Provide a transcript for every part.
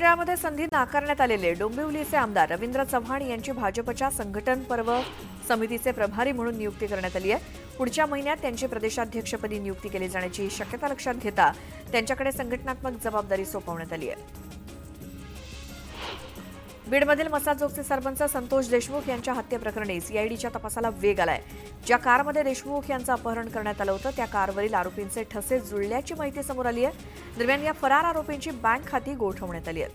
विधिमंडळामध्ये संधी नाकारण्यात आलेले डोंबिवलीचे आमदार रवींद्र चव्हाण यांची भाजपच्या संघटन पर्व समितीचे प्रभारी म्हणून नियुक्ती करण्यात आली आहे। पुढच्या महिन्यात त्यांची प्रदेशाध्यक्षपदी नियुक्ती केली जाण्याची शक्यता लक्षात घेता त्यांच्याकडे संघटनात्मक जबाबदारी सोपवण्यात आली आहे। बीडमधील मसाजोगचे सरपंच संतोष देशमुख यांच्या हत्येप्रकरणी सीआयडीच्या तपासाला वेग आलाय। ज्या कारमध्ये देशमुख यांचं अपहरण करण्यात आलं होतं त्या कारवरील आरोपींचे ठसे जुळल्याची माहिती समोर आली आहे। दरम्यान या फरार आरोपींची बँक खाती गोठवण्यात आली आहेत।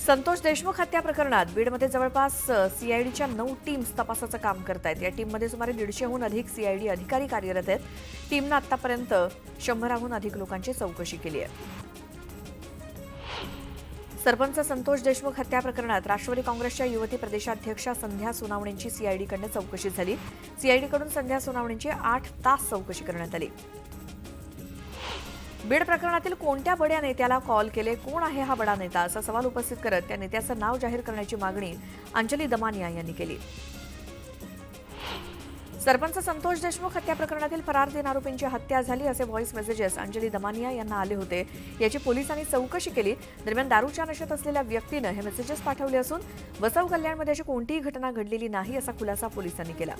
संतोष देशमुख हत्या प्रकरणात बीडमध्ये जवळपास सीआयडीच्या 9 टीम्स तपासाचं काम करतायत। या टीममध्ये सुमारे 150हून अधिक सीआयडी अधिकारी कार्यरत आहेत। टीमनं आतापर्यंत 100हून अधिक लोकांची चौकशी केली आहे। सरपंच संतोष देशमुख हत्या प्रकरणात राष्ट्रवादी काँग्रेसच्या युवती प्रदेशाध्यक्षा संध्या सोनावणेंची सीआयडीकडून चौकशी झाली। सीआयडीकडून संध्या सोनावणेंची 8 तास चौकशी करण्यात आली। बीड प्रकरणातील कोणत्या बड्या नेत्याला कॉल केले, कोण आहे हा बडा नेता असा सवाल उपस्थित करत त्या नेत्याचं नाव जाहीर करण्याची मागणी अंजली दमानिया यांनी केली। सरपंच संतोष देशमुख हत्या प्रकरणातील फरार 3 आरोपींची हत्या झाली असे व्हॉइस मेसेजेस अंजली दमानिया यांना आले होते। याची पोलिसांनी चौकशी केली। दरम्यान दारूच्या नशेत असलेल्या व्यक्तीनं हे मेसेजेस पाठवले असून वसव कल्याणमध्ये अशी कोणतीही घटना घडलेली नाही असा खुलासा पोलिसांनी केला।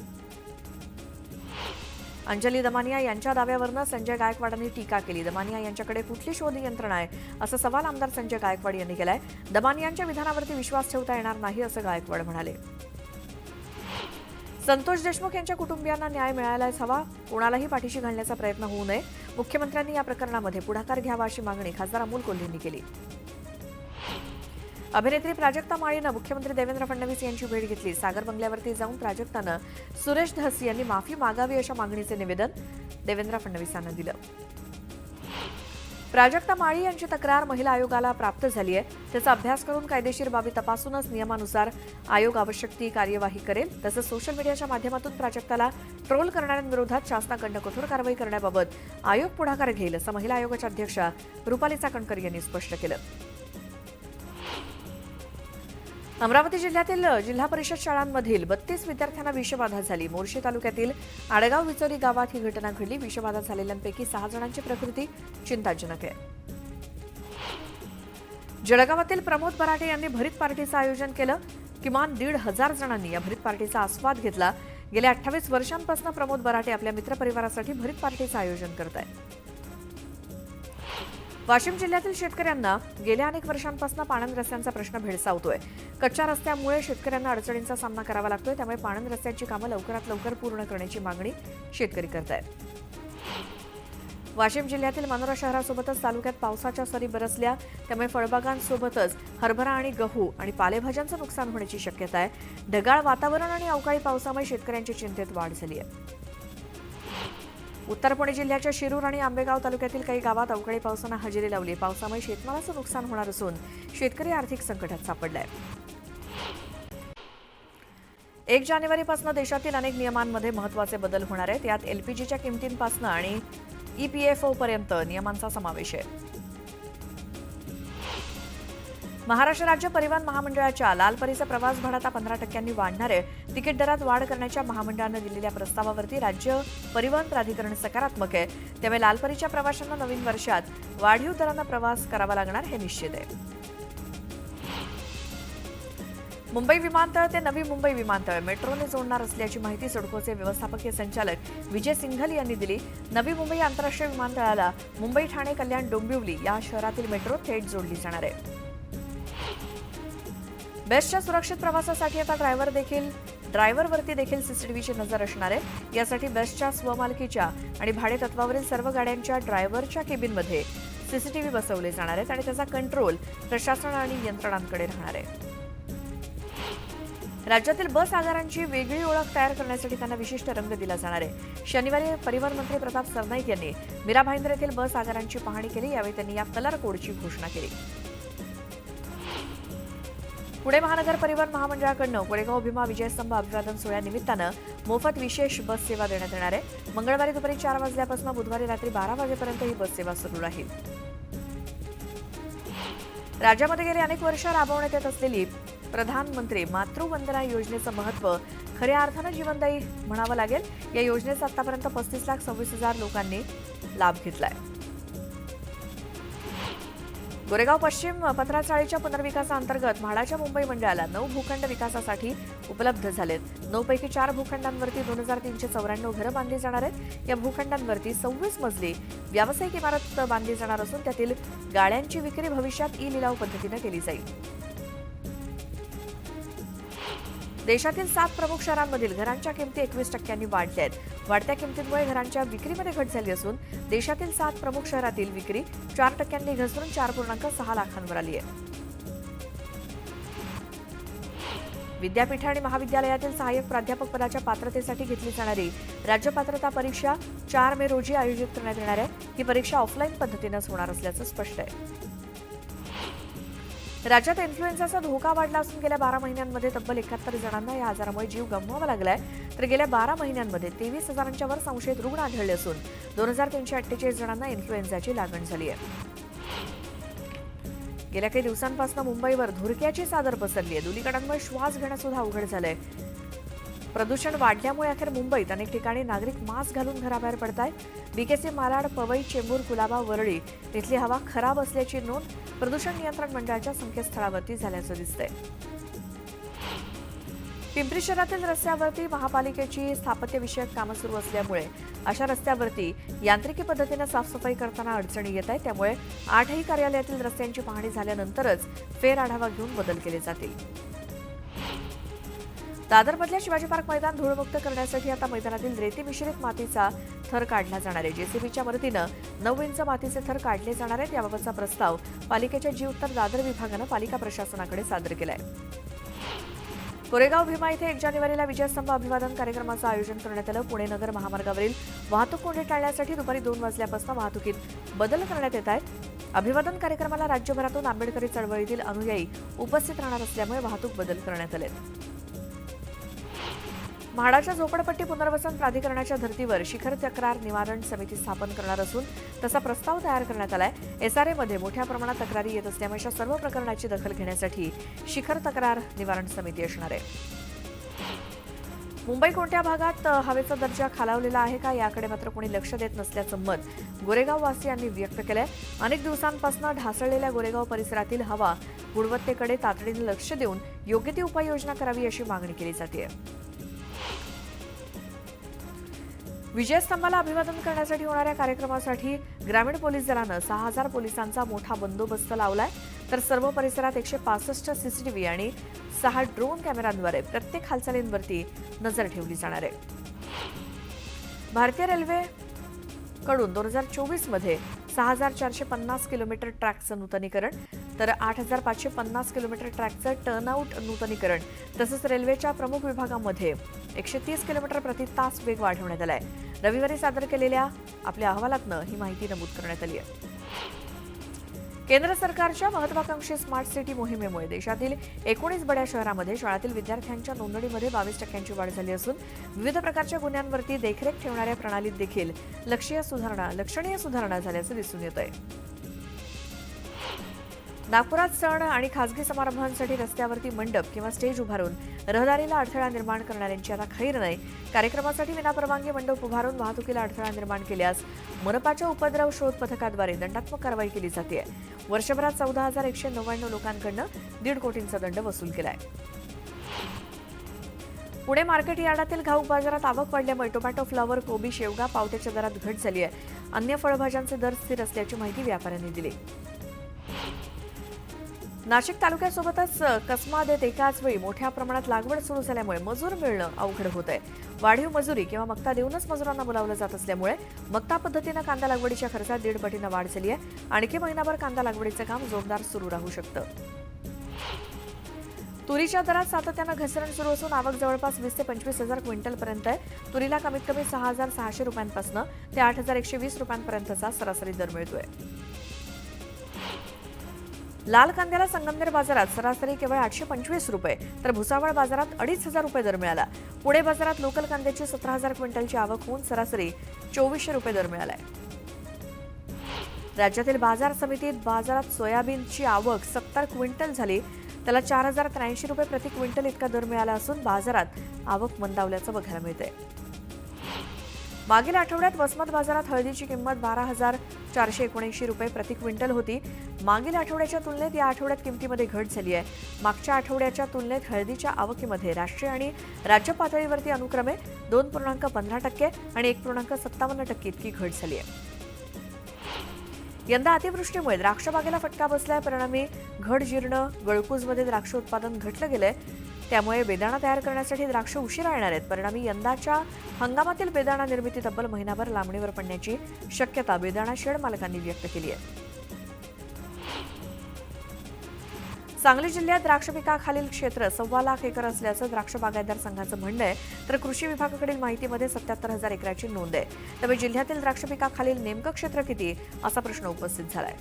अंजली दमानिया यांच्या दाव्यावरनं संजय गायकवाडांनी टीका केली। दमानिया यांच्याकडे कुठली शोध यंत्रणा आहे असा सवाल आमदार संजय गायकवाड यांनी केलाय। दमानियांच्या विधानावरती विश्वास ठेवता येणार नाही असं गायकवाड म्हणाले। संतोष देशमुख यांच्या कुटुंबियांना न्याय मिळायलाच हवा, कोणालाही पाठीशी घालण्याचा प्रयत्न होऊ नये। मुख्यमंत्र्यांनी या प्रकरणामध्ये पुढाकार घ्यावा अशी मागणी खासदार अमोल कोल्हेंनी केली। अभिनेत्री प्राजक्ता माळीनं मुख्यमंत्री देवेंद्र फडणवीस यांची भेट घेतली। सागर बंगल्यावरती जाऊन प्राजक्तानं सुरेश धस यांनी माफी मागावी अशा मागणीचे निवेदन देवेंद्र फडणवीसांना दिलं। प्राजक्ता माळी यांची तक्रार महिला आयोगाला प्राप्त झाली आहे। त्याचा अभ्यास करून कायदेशीर बाबी तपासूनच नियमानुसार आयोग आवश्यक ती कार्यवाही करेल। तसंच सोशल मीडियाच्या माध्यमातून प्राजक्ताला ट्रोल करणाऱ्यांविरोधात शासनाकडून कठोर कारवाई करण्याबाबत आयोग पुढाकार घेईल असं महिला आयोगाच्या अध्यक्षा रुपाली चाकणकर यांनी स्पष्ट केलं। अमरावती जिल्ह्यातील जिल्हा परिषद शाळांमधील 32 विद्यार्थ्यांना विषबाधा झाली। मोर्शी तालुक्यातील आडगाव विचोरी गावात ही घटना घडली। विषबाधा झालेल्यांपैकी 6 जणांची प्रकृती चिंताजनक आहे। जळगावातील प्रमोद बराटे यांनी भरीत पार्टीचं आयोजन केलं। किमान 1,500 जणांनी या भरीत पार्टीचा आस्वाद घेतला। गेल्या 28 वर्षांपासून प्रमोद बराटे आपल्या मित्रपरिवारासाठी भरीत पार्टीचं आयोजन करत आहेत। वाशिम जिल्ह्यातील शेतकऱ्यांना गेल्या अनेक वर्षांपासून पाणंद रस्त्यांचा प्रश्न भेडसावतोय। कच्च्या रस्त्यामुळे शेतकऱ्यांना अडचणींचा सामना करावा लागतोय। त्यामुळे पाणंद रस्त्यांची कामं लवकरात लवकर पूर्ण करण्याची मागणी शेतकरी करतायत। वाशिम जिल्ह्यातील मानोरा शहरासोबतच तालुक्यात पावसाच्या सरी बरसल्या। त्यामुळे फळबागांसोबतच हरभरा आणि गहू आणि पालेभाज्यांचं नुकसान होण्याची शक्यता आहे। ढगाळ वातावरण आणि अवकाळी पावसामुळे शेतकऱ्यांची चिंतेत वाढ झाली आहे। उत्तर पुणे जिल्ह्याच्या शिरूर आणि आंबेगाव तालुक्यातील काही गावात अवकाळी पावसानं हजेरी लावली। पावसामुळे शेतमालाचं नुकसान होणार असून शेतकरी आर्थिक संकटात सापडलाय। 1 जानेवारीपासून देशातील अनेक नियमांमध्ये महत्त्वाचे बदल होणार आहेत। यात एलपीजीच्या किमतींपासून आणि ईपीएफओ पर्यंत नियमांचा समावेश आहे। महाराष्ट्र राज्य परिवहन महामंडळाच्या लालपरीचा प्रवास भाडा आता 15% वाढणार आहे। तिकीट दरात वाढ करण्याच्या महामंडळानं दिलेल्या प्रस्तावावरती राज्य परिवहन प्राधिकरण सकारात्मक आहे। त्यामुळे लालपरीच्या प्रवाशांना नवीन वर्षात वाढीव दरानं प्रवास करावा लागणार हे निश्चित आहे। मुंबई विमानतळ ते नवी मुंबई विमानतळ मेट्रोने जोडणार असल्याची माहिती सिडकोचे व्यवस्थापकीय संचालक विजय सिंघल यांनी दिली। नवी मुंबई आंतरराष्ट्रीय विमानतळाला मुंबई, ठाणे, कल्याण, डोंबिवली या शहरातील मेट्रो थेट जोडली जाणार आहे। बेस्टच्या सुरक्षित प्रवासासाठी आता ड्रायव्हरवरती देखील सीसीटीव्हीची नजर असणार आहे। यासाठी बेस्टच्या स्वमालकीच्या आणि भाडे तत्वावरील सर्व गाड्यांच्या ड्रायव्हरच्या केबिनमध्ये सीसीटीव्ही बसवले जाणार आहेत आणि त्याचा कंट्रोल प्रशासन आणि यंत्रणांकडे राहणार आहे। राज्यातील बस आगारांची वेगळी ओळख तयार करण्यासाठी त्यांना विशिष्ट रंग दिला जाणार आहे। शनिवारी परिवहन मंत्री प्रताप सरनाईक यांनी मीरा भाईंदर येथील बस आगारांची पाहणी केली। यावेळी त्यांनी या कलर कोडची घोषणा केली। पुणे महानगर परिवहन महामंडळाकडून कोरेगाव भीमा विजयस्तंभ अभिवादन सोहळ्यानिमित्तानं मोफत विशेष बस सेवा देण्यात येणार आहे। मंगळवारी दुपारी 4 वाजल्यापासून बुधवारी रात्री 12 वाजेपर्यंत ही बस सेवा सुरू राहील। राज्यामध्ये गेली अनेक वर्ष राबवण्यात येत असलेली प्रधानमंत्री मातृवंदना योजनेचं महत्त्व खऱ्या अर्थानं जीवनदायी म्हणावं लागेल। या योजनेचा आतापर्यंत 35,26,000 लोकांनी लाभ घेतलाय। गोरेगाव पश्चिम 15चाळीच्या पुनर्विकासाअंतर्गत म्हाडाच्या मुंबई मंडळाला 9 भूखंड विकासासाठी उपलब्ध झालेत. 9 पैकी 4 भूखंडांवरती 2394 घरं बांधली जाणार आहेत. या भूखंडांवरती 26 मजली व्यावसायिक इमारत बांधली जाणार असून त्यातील गाळ्यांची विक्री भविष्यात ई-लिलाव पद्धतीने केली जाईल. देशातील 7 प्रमुख शहरांमधील घरांच्या किमती 21% वाढल्या आहेत. वाढत्या किमतींमुळे घरांच्या विक्रीमध्ये घट झाली असून देशातील 7 प्रमुख शहरातील विक्री 4% घसरून 4.6 लाखांवर आली आहे. विद्यापीठ आणि महाविद्यालयातील सहाय्यक प्राध्यापक पदाच्या पात्रतेसाठी घेतली जाणारी राज्य पात्रता परीक्षा 4 मे रोजी आयोजित करण्यात येणार आहे. ही परीक्षा ऑफलाईन पद्धतीनेच होणार असल्याचं स्पष्ट आहे. राज्यात इन्फ्लुएन्झाचा धोका वाढला असून गेल्या 12 महिन्यांमध्ये तब्बल 71 जणांना या आजारामुळे जीव गमवावा लागलाय. तर गेल्या 12 महिन्यांमध्ये 23,000च्या वर संशयित रुग्ण आढळले असून 2,348 जणांना इन्फ्लुएन्झाची लागण झाली आहे. गेल्या काही दिवसांपासून मुंबईवर धुरक्याची चादर पसरली आहे. धुलीकणांमुळे श्वास घेणं सुद्धा अवघड झालंय. प्रदूषण वाढल्यामुळे अखेर मुंबईत अनेक ठिकाणी नागरिक मास्क घालून घराबाहेर पडतायत. बीकेसी, मालाड, पवई, चेंबूर, कुलाबा, वरळी इथली हवा खराब असल्याची नोंद प्रदूषण नियंत्रण मंडळाच्या संकेतस्थळावरती झाल्याचं दिसतंय. पिंपरी शहरातील रस्त्यावरती महापालिकेची स्थापत्यविषयक कामं सुरू असल्यामुळे अशा रस्त्यावरती यांत्रिकी पद्धतीने साफसफाई करताना अडचणी येत आहेत. त्यामुळे 8ही कार्यालयातील रस्त्यांची पाहणी झाल्यानंतरच फेर आढावा घेऊन बदल केले जातील. दादरमधल्या शिवाजी पार्क मैदान धूळमुक्त करण्यासाठी आता मैदानातील रेती मिश्रित मातीचा थर काढला जाणार आहे. जेसीबीच्या मदतीनं 9 इंच मातीचे थर काढले जाणार आहेत. याबाबतचा प्रस्ताव पालिकेच्या जी-उत्तर दादर विभागानं पालिका प्रशासनाकडे सादर केलाय. कोरेगाव भीमा इथे 1 जानेवारीला विजयस्तंभ अभिवादन कार्यक्रमाचं आयोजन करण्यात आलं. पुणे नगर महामार्गावरील वाहतूक कोंडी टाळण्यासाठी दुपारी 2 वाजल्यापासून वाहतुकीत बदल करण्यात येत आहेत. अभिवादन कार्यक्रमाला राज्यभरातून आंबेडकरी चळवळीतील अनुयायी उपस्थित राहणार असल्यामुळे वाहतूक बदल करण्यात आले. म्हाडाच्या झोपडपट्टी पुनर्वसन प्राधिकरणाच्या धर्तीवर शिखर तक्रार निवारण समिती स्थापन करणार असून तसा प्रस्ताव तयार करण्यात आलाय. एसआरएमध्ये मोठ्या प्रमाणात तक्रारी येत असल्यामुळे अशा सर्व प्रकरणाची दखल घेण्यासाठी शिखर तक्रार निवारण समिती असणार आहे. मुंबई कोणत्या भागात हवेचा दर्जा खालावलेला आहे का याकडे मात्र कोणी लक्ष देत नसल्याचं मत गोरेगाव वासियांनी व्यक्त केलंय. अनेक दिवसांपासून ढासळलेल्या गोरेगाव परिसरातील हवा गुणवत्तेकडे तातडीने लक्ष देऊन योग्य ती उपाययोजना करावी अशी मागणी केली जाते. विजयस्तंभाला अभिवादन करण्यासाठी होणाऱ्या कार्यक्रमासाठी ग्रामीण पोलीस दलानं 6,000 पोलिसांचा मोठा बंदोबस्त लावलाय. तर सर्व परिसरात 165 सीसीटीव्ही आणि 6 ड्रोन कॅमेऱ्यांद्वारे प्रत्येक हालचालींवरती नजर ठेवली जाणार आहे. भारतीय रेल्वेकडून 2024 मध्ये 6,450 किलोमीटर ट्रॅकचं नूतनीकरण, तर 8,550 किलोमीटर ट्रॅकचं टर्नआउट नूतनीकरण तसंच रेल्वेच्या प्रमुख विभागामध्ये 130 किलोमीटर प्रति तास वेग वाढवण्यात आलाय. रविवारी सादर केलेल्या आपल्या अहवालातनं ही माहिती नमूद करण्यात आली आहे. केंद्र सरकारच्या महत्वाकांक्षी स्मार्ट सिटी मोहिमेमुळे देशातील 19 बड्या शहरांमध्ये शाळातील विद्यार्थ्यांच्या नोंदणीमध्ये 22% वाढ झाली असून विविध प्रकारच्या गुन्ह्यांवरती देखरेख ठेवणाऱ्या प्रणालीत देखील लक्षणीय सुधारणा झाल्याचं दिसून येत आहे. नागपुरात सण आणि खासगी समारंभांसाठी रस्त्यावरती मंडप किंवा स्टेज उभारून रहदारीला अडथळा निर्माण करणाऱ्यांची आता खैर नाही. कार्यक्रमासाठी विनापरवानगी मंडप उभारून वाहतुकीला अडथळा निर्माण केल्यास मनपाच्या उपद्रव शोध पथकाद्वारे दंडात्मक कारवाई केली जाते. वर्षभरात 14,199 लोकांकडून 1.5 कोटींचा दंड वसूल केलाय. पुणे मार्केट यार्डातील घाऊक बाजारात आवक वाढल्यामुळे टोमॅटो, फ्लॉवर, कोबी, शेवगा, पावट्याच्या दरात घट झाली आहे. अन्य फळभाज्यांचे दर स्थिर असल्याची माहिती व्यापाऱ्यांनी दिली. नाशिक तालुक्यासोबतच कसमादेत एकाच वेळी मोठ्या प्रमाणात लागवड सुरू झाल्यामुळे मजूर मिळणं अवघड होत आहे. वाढीव मजुरी किंवा मक्ता देऊनच मजुरांना बोलावलं जात असल्यामुळे मक्ता पद्धतीनं कांदा लागवडीच्या खर्चात 1.5 पटीनं वाढ झाली आहे. आणखी महिनाभर कांदा लागवडीचं काम जोरदार सुरू राहू शकतं. तुरीच्या दरात सातत्यानं घसरण सुरू असून आवक जवळपास 20 ते 25,000 क्विंटलपर्यंत आहे. तुरीला कमीत कमी 6,600 रुपयांपासून ते 8,120 रुपयांपर्यंतचा सरासरी दर मिळतोय. लाल कांद्याला संगमनेर बाजारात सरासरी केवळ 825 रुपये तर भुसावळ बाजारात 2,500 रुपये दर मिळाला. पुणे बाजारात लोकल कांद्याची 17,000 क्विंटलची आवक होऊन सरासरी 2,400 रुपये दर मिळालाय. राज्यातील बाजार समितीत बाजारात सोयाबीनची आवक 70 क्विंटल झाली. त्याला 4,083 रुपये प्रति क्विंटल इतका दर मिळाला असून बाजारात आवक मंदावल्याचं बघायला मिळतंय. मागील आठवड्यात वसमत बाजारात हळदीची किंमत 12,000 ₹479 प्रति क्विंटल होती. मागील आठवड्याच्या तुलनेत या आठवड्यात किमतीमध्ये घट झाली आहे. मागच्या आठवड्याच्या तुलनेत हळदीच्या आवकीमध्ये राष्ट्रीय आणि राज्य पातळीवरती अनुक्रमे 2.15% आणि 1.57% इतकी घट झाली आहे. यंदा अतिवृष्टीमुळे द्राक्ष बागेला फटका बसलाय. परिणामी घड जीर्ण गळकूजमध्ये द्राक्ष उत्पादन घटलं गेलंय. त्यामुळे बेदाणा तयार करण्यासाठी द्राक्ष उशिरा येणार आहेत. परिणामी यंदाच्या हंगामातील बेदाणा निर्मिती तब्बल महिनाभर लांबणीवर पडण्याची शक्यता बेदाणा शेड मालकांनी व्यक्त केली आहे. सांगली जिल्ह्यात द्राक्ष पिकाखालील क्षेत्र 1.25 लाख एकर असल्याचं द्राक्ष बागायतदार संघाचं म्हणणं आहे. तर कृषी विभागाकडील माहितीमध्ये 77,000 एकराची नोंद आहे. त्यामुळे जिल्ह्यातील द्राक्ष पिकाखालील नेमकं क्षेत्र किती असा प्रश्न उपस्थित झालाय.